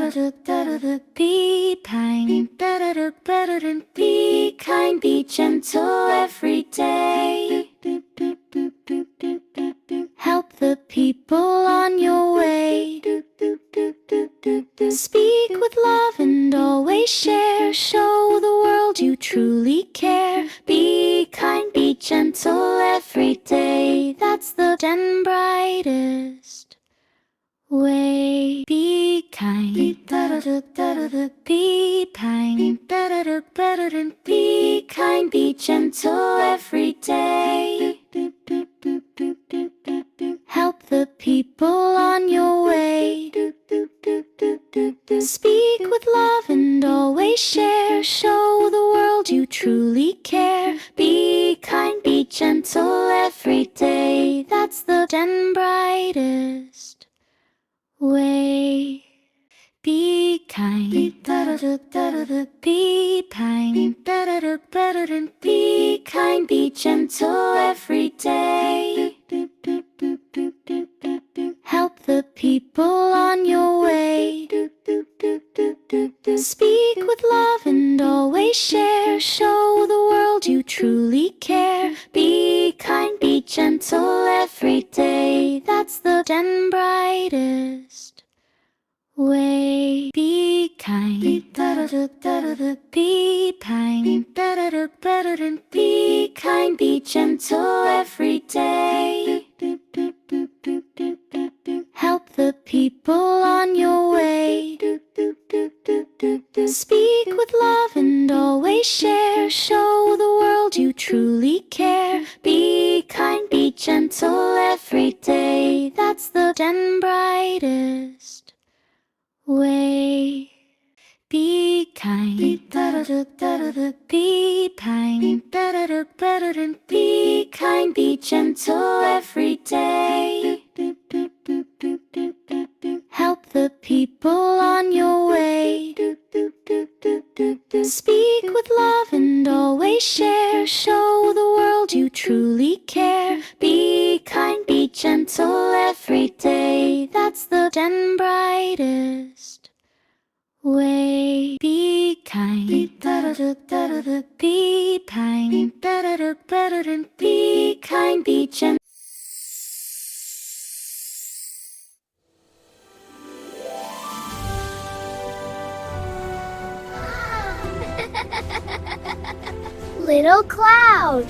Be kind, be kind, be gentle every day. Help the people on your way. Speak with love and always share. Show the world you truly care. Be kind, be gentle every day. That's the and brightest way. Be kind, be kind, be kind, be gentle every day. Help the people on your way. Speak with love and always share. Show the world you truly care. Be kind, be gentle every day. That's the and brightest way. Be kind, be kind, be kind, be gentle every day. Help the people on your way. Speak with love and always share. Show the world you truly care. Be kind, be gentle every day. That's the and brightest way. Be kind, be kind, be kind, be gentle every day. Help the people on your way. Speak with love and always share. Show the world you truly care. Be kind, be gentle every day. That's the and brightest way. Be kind, be kind, be kind, be gentle every day. Help the people on your way. Speak with love and always share. Show the world you truly care. Be kind, be gentle every day. That's the and brightest way. Be kind, be kind, be kind, be gentle. Little cloud.